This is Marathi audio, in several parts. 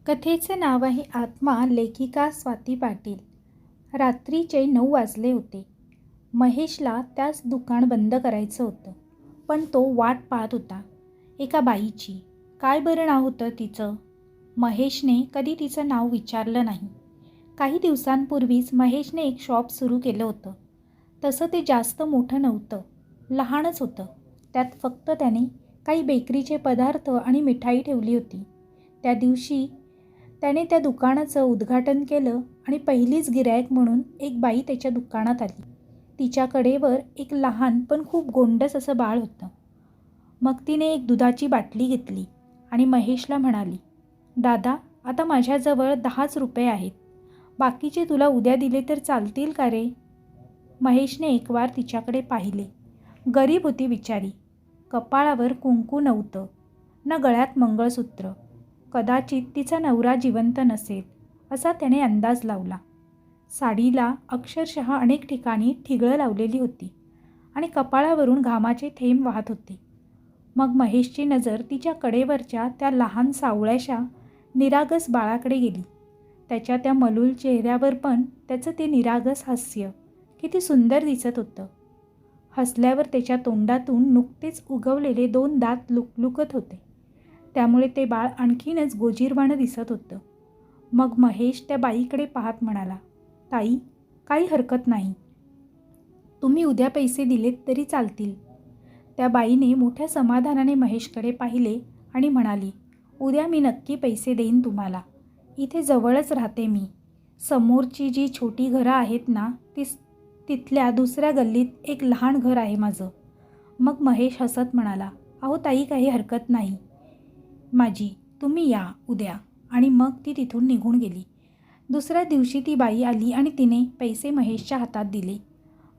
कथेचे नाव आहे आत्मा. लेखिका स्वाती पाटील. रात्रीचे 9 वाजले होते. महेशला त्याच दुकान बंद करायचं होतं, पण तो वाट पाहत होता एका बाईची. काय बरं नाव होतं तिचं? महेशने कधी तिचं नाव विचारलं नाही. काही दिवसांपूर्वीच महेशने एक शॉप सुरू केलं होतं. तसं ते जास्त मोठं नव्हतं, लहानच होतं. त्यात फक्त त्याने काही बेकरीचे पदार्थ आणि मिठाई ठेवली होती. त्या दिवशी त्याने त्या दुकानाचं उद्घाटन केलं आणि पहिलीच गिऱ्हाईक म्हणून एक बाई त्याच्या दुकानात आली. तिच्या कडेवर एक लहान पण खूप गोंडस असं बाळ होतं. मग तिने एक दुधाची बाटली घेतली आणि महेशला म्हणाली, दादा, आता माझ्याजवळ 10च रुपये आहेत. बाकीचे तुला उद्या दिले तर चालतील का रे? महेशने एकवार तिच्याकडे पाहिले. गरीब होती बिचारी. कपाळावर कुंकू नव्हतं, न गळ्यात मंगळसूत्र. कदाचित तिचा नवरा जिवंत नसेल असा त्याने अंदाज लावला. साडीला अक्षरशः अनेक ठिकाणी ठिगळं लावलेली होती आणि कपाळावरून घामाचे थेंब वाहत होते. मग महेशची नजर तिच्या कडेवरच्या त्या लहान सावळ्याशा निरागस बाळाकडे गेली. त्याच्या त्या मलूल चेहऱ्यावर पण त्याचं ते निरागस हास्य किती सुंदर दिसत होतं. हसल्यावर त्याच्या तोंडातून नुकतेच उगवलेले 2 दात लुकलुकत होते. त्यामुळे ते बाळ आणखीनच गोजीरवाणं दिसत होतं. मग महेश त्या बाईकडे पाहत म्हणाला, ताई, काही हरकत नाही. तुम्ही उद्या पैसे दिलेत तरी चालतील. त्या बाईने मोठ्या समाधानाने महेशकडे पाहिले आणि म्हणाली, उद्या मी नक्की पैसे देईन तुम्हाला. इथे जवळच राहते मी. समोरची जी छोटी घरं आहेत ना, तिथल्या दुसऱ्या गल्लीत एक लहान घर आहे माझं. मग महेश हसत म्हणाला, अहो ताई, काही हरकत नाही माझी, तुम्ही या उद्या. आणि मग ती तिथून निघून गेली. दुसऱ्या दिवशी ती बाई आली आणि तिने पैसे महेशच्या हातात दिले.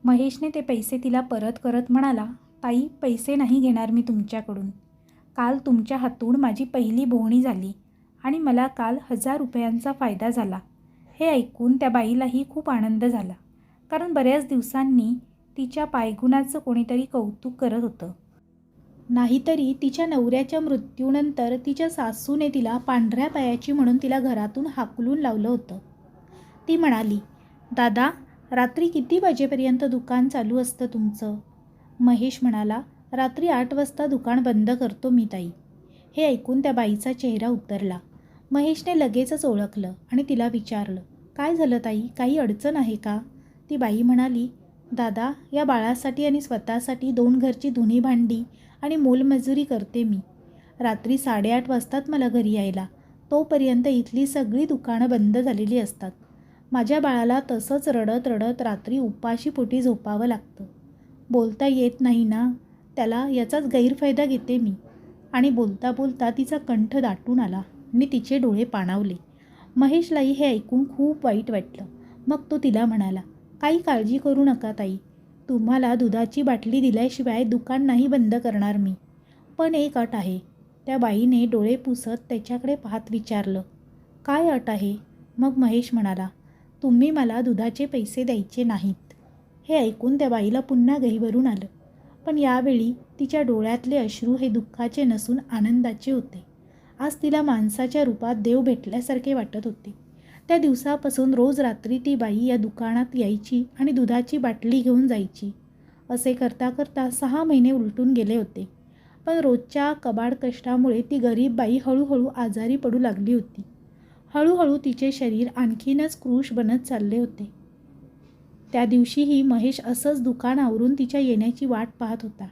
महेशने ते पैसे तिला परत करत म्हणाला, ताई, पैसे नाही घेणार मी तुमच्याकडून. काल तुमच्या हातून माझी पहिली बोहणी झाली आणि मला काल 1000 रुपयांचा फायदा झाला. हे ऐकून त्या बाईलाही खूप आनंद झाला, कारण बऱ्याच दिवसांनी तिच्या पायगुणाचं कोणीतरी कौतुक करत होतं. नाहीतरी तिच्या नवऱ्याच्या मृत्यूनंतर तिच्या सासूने तिला पांढऱ्या पायाची म्हणून तिला घरातून हाकलून लावलं होतं. ती म्हणाली, दादा, रात्री किती वाजेपर्यंत दुकान चालू असतं तुमचं? महेश म्हणाला, रात्री 8 वाजता दुकान बंद करतो मी ताई. हे ऐकून त्या बाईचा चेहरा उतरला. महेशने लगेचच ओळखलं आणि तिला विचारलं, काय झालं ताई, काही अडचण आहे का? ती बाई म्हणाली, दादा, या बाळासाठी आणि स्वतःसाठी 2 घरची धुणी भांडी आणि मोलमजुरी करते मी. रात्री 8:30 वाजतात मला घरी यायला. तोपर्यंत इथली सगळी दुकानं बंद झालेली असतात. माझ्या बाळाला तसंच रडत रडत रात्री उपाशी पोटी झोपावं लागतं. बोलता येत नाही ना, त्याला याचाच गैरफायदा घेते मी. आणि बोलता बोलता तिचा कंठ दाटून आला आणि तिचे डोळे पाणावले. महेशलाही हे ऐकून खूप वाईट वाटलं. मग तो तिला म्हणाला, काही काळजी करू नका ताई, तुम्हाला दुधाची बाटली दिल्याशिवाय दुकान नाही बंद करणार मी. पण एक अट आहे. त्या बाईने डोळे पुसत त्याच्याकडे पाहत विचारलं, काय अट आहे? मग महेश म्हणाला, तुम्ही मला दुधाचे पैसे द्यायचे नाहीत. हे ऐकून त्या बाईला पुन्हा गहिवरून आलं. पण यावेळी तिच्या डोळ्यातले अश्रू हे दुःखाचे नसून आनंदाचे होते. आज तिला माणसाच्या रूपात देव भेटल्यासारखे वाटत होते. त्या दिवसापासून रोज रात्री ती बाई या दुकानात यायची आणि दुधाची बाटली घेऊन जायची. असे करता करता 6 महिने उलटून गेले होते. पण रोजच्या कबाड कष्टामुळे ती गरीब बाई हळूहळू आजारी पडू लागली होती. हळूहळू तिचे शरीर आणखीनच क्रूश बनत चालले होते. त्या दिवशीही महेश असंच दुकान आवरून तिच्या येण्याची वाट पाहत होता.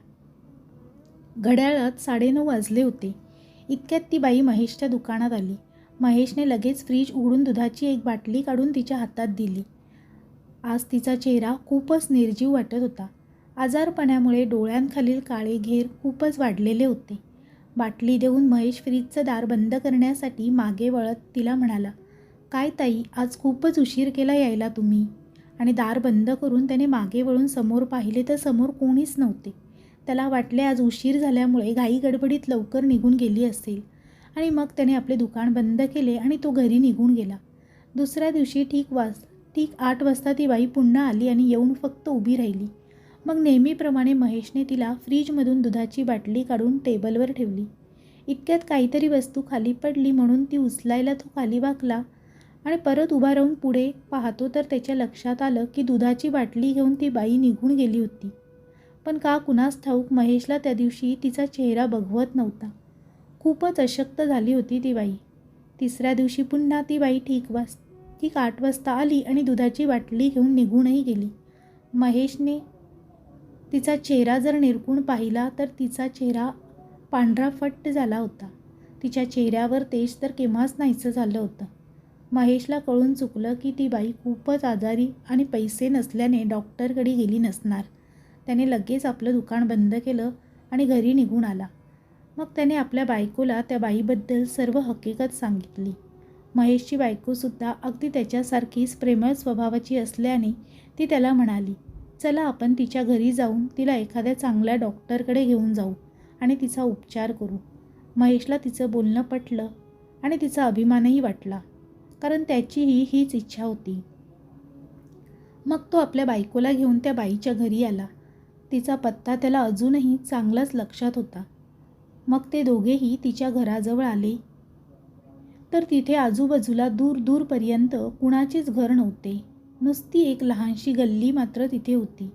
घड्याळात 9:30 वाजले होते. इतक्यात ती बाई महेशच्या दुकानात आली. महेशने लगेच फ्रीज उघडून दुधाची एक बाटली काढून तिच्या हातात दिली. आज तिचा चेहरा खूपच निर्जीव वाटत होता. आजारपणामुळे डोळ्यांखालील काळे घेर खूपच वाढलेले होते. बाटली देऊन महेश फ्रीजचं दार बंद करण्यासाठी मागे वळत तिला म्हणाला, काय ताई, आज खूपच उशीर केला यायला तुम्ही. आणि दार बंद करून त्याने मागे वळून समोर पाहिले तर समोर कोणीच नव्हते. त्याला वाटले आज उशीर झाल्यामुळे घाई गडबडीत लवकर निघून गेली असेल आणि मग त्याने आपले दुकान बंद केले आणि तो घरी निघून गेला. दुसऱ्या दिवशी ठीक 8 वाजता ती बाई पुन्हा आली आणि येऊन फक्त उभी राहिली. मग नेहमीप्रमाणे महेशने तिला फ्रीजमधून दुधाची बाटली काढून टेबलवर ठेवली. इतक्यात काहीतरी वस्तू खाली पडली म्हणून ती उचलायला तो खाली वाकला आणि परत उभा राहून पुढे पाहतो तर त्याच्या लक्षात आलं की दुधाची बाटली घेऊन ती बाई निघून गेली होती. पण का कुणास ठाऊक महेशला त्या दिवशी तिचा चेहरा बघवत नव्हता. खूपच अशक्त झाली होती ती बाई. तिसऱ्या दिवशी पुन्हा ती बाई ठीक 8 वाजता आली आणि दुधाची बाटली घेऊन निघूनही गेली. महेशने तिचा चेहरा जर निरखून पाहिला तर तिचा चेहरा पांढरा फट्ट झाला होता. तिच्या चेहऱ्यावर तेज तर केव्हाच नाहीसं झालं होतं. महेशला कळून चुकलं की ती बाई खूपच आजारी आणि पैसे नसल्याने डॉक्टरकडे गेली नसणार. त्याने लगेच आपलं दुकान बंद केलं आणि घरी निघून आला. मग त्याने आपल्या बायकोला त्या बाईबद्दल सर्व हकीकत सांगितली. महेशची बायकोसुद्धा अगदी त्याच्यासारखीच प्रेमळ स्वभावाची असल्याने ती त्याला म्हणाली, चला आपण तिच्या घरी जाऊन तिला एखाद्या चांगल्या डॉक्टरकडे घेऊन जाऊ आणि तिचा उपचार करू. महेशला तिचं बोलणं पटलं आणि तिचा अभिमानही वाटला, कारण त्याचीही हीच इच्छा होती. मग तो आपल्या बायकोला घेऊन त्या बाईच्या घरी आला. तिचा पत्ता त्याला अजूनही चांगलाच लक्षात होता. मग ते दोघेही तिच्या घराजवळ आले तर तिथे आजूबाजूला दूरपर्यंत कुणाचेच घर नव्हते. नुसती एक लहानशी गल्ली मात्र तिथे होती.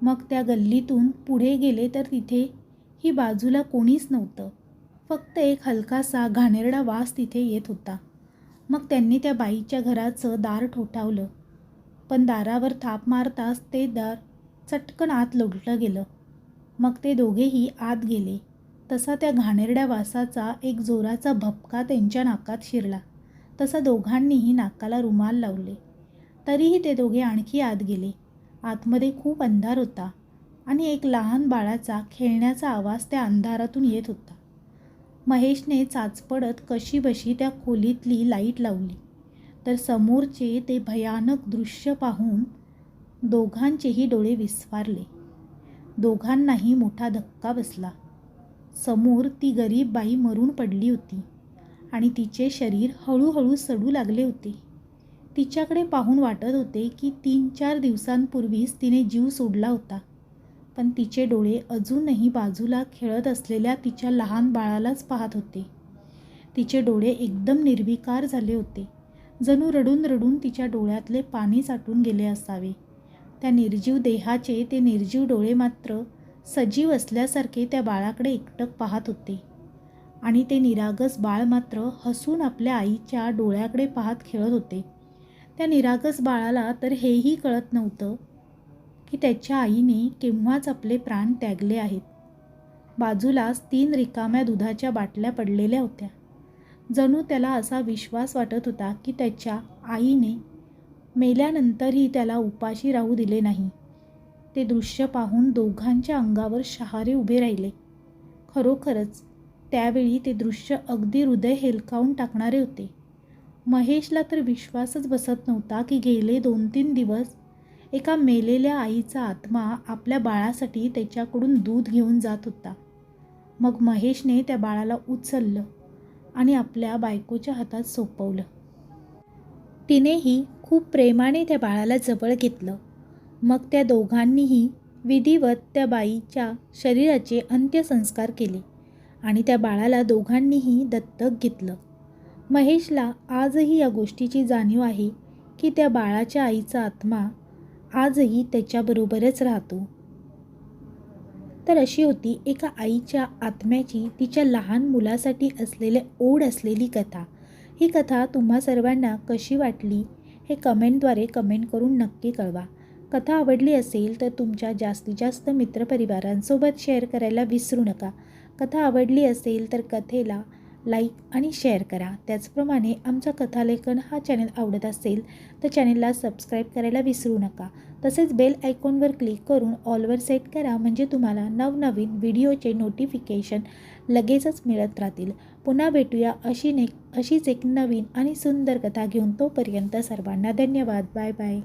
मग त्या गल्लीतून पुढे गेले तर तिथे ही बाजूला कोणीच नव्हतं. फक्त एक हलकासा घाणेरडा वास तिथे येत होता. मग त्यांनी त्या बाईच्या घराचं दार ठोठावलं, पण दारावर थाप मारताच ते दार चटकन आत लोटलं गेलं. मग ते दोघेही आत गेले. तसा त्या घाणेरड्या वासाचा एक जोराचा भपका त्यांच्या नाकात शिरला. तसा दोघांनीही नाकाला रुमाल लावले. तरीही ते दोघे आणखी आत गेले. आतमध्ये खूप अंधार होता आणि एक लहान बाळाचा खेळण्याचा आवाज त्या अंधारातून येत होता. महेशने चाचपडत कशीबशी त्या खोलीतली लाईट लावली तर समोरचे ते भयानक दृश्य पाहून दोघांचेही डोळे विस्फारले. दोघांनाही मोठा धक्का बसला. समोर ती गरीब बाई मरून पडली होती आणि तिचे शरीर हळूहळू सडू लागले होते. तिच्याकडे पाहून वाटत होते की 3-4 दिवसांपूर्वीच तिने जीव सोडला होता. पण तिचे डोळे अजूनही बाजूला खेळत असलेल्या तिच्या लहान बाळालाच पाहत होते. तिचे डोळे एकदम निर्विकार झाले होते. जणू रडून रडून तिच्या डोळ्यातले पाणी साठून गेले असावे. त्या निर्जीव देहाचे ते निर्जीव डोळे मात्र सजीव असल्यासारखे त्या बाळाकडे एकटक पाहत होते आणि ते निरागस बाळ मात्र हसून आपल्या आईच्या डोळ्याकडे पाहत खेळत होते. त्या निरागस बाळाला तर हेही कळत नव्हतं की त्याच्या आईने केव्हाच आपले प्राण त्यागले आहेत. बाजूलाच 3 रिकाम्या दुधाच्या बाटल्या पडलेल्या होत्या. जणू त्याला असा विश्वास वाटत होता की त्याच्या आईने मेल्यानंतरही त्याला उपाशी राहू दिले नाही. ते दृश्य पाहून दोघांच्या अंगावर शहारे उभे राहिले. खरोखरच त्यावेळी ते दृश्य अगदी हृदय हेलकावून टाकणारे होते. महेशला तर विश्वासच बसत नव्हता की गेले 2-3 दिवस एका मेलेल्या आईचा आत्मा आपल्या बाळासाठी त्याच्याकडून दूध घेऊन जात होता. मग महेशने त्या बाळाला उचललं आणि आपल्या बायकोच्या हातात सोपवलं. तिनेही खूप प्रेमाने त्या बाळाला जवळ घेतलं. मग त्या दोघांनीही विधिवत त्या बाईच्या शरीराचे अंत्यसंस्कार केले आणि त्या बाळाला दोघांनीही दत्तक घेतलं. महेशला आजही या गोष्टीची जाणीव आहे की त्या बाळाच्या आईचा आत्मा आजही त्याच्याबरोबरच राहतो. तर अशी होती एका आईच्या आत्म्याची तिच्या लहान मुलासाठी असलेले ओढ असलेली कथा. ही कथा तुम्हा सर्वांना कशी वाटली हे कमेंटद्वारे कमेंट करून नक्की कळवा. कथा आवडली असेल तर तुमच्या जास्तीत जास्त मित्रपरिवारांसोबत शेअर करायला विसरू नका. कथा आवडली असेल तर कथेला लाईक आणि शेअर करा. त्याचप्रमाणे आमचा कथालेखन हा चॅनल आवडत असेल तर चॅनलला सबस्क्राईब करायला विसरू नका. तसेच बेल आयकॉनवर क्लिक करून ऑलवर सेट करा, म्हणजे तुम्हाला नवनवीन व्हिडिओचे नोटिफिकेशन लगेचच मिळत राहतील. पुन्हा भेटूया अशीच एक नवीन आणि सुंदर कथा घेऊन. तोपर्यंत सर्वांना धन्यवाद. Bye bye.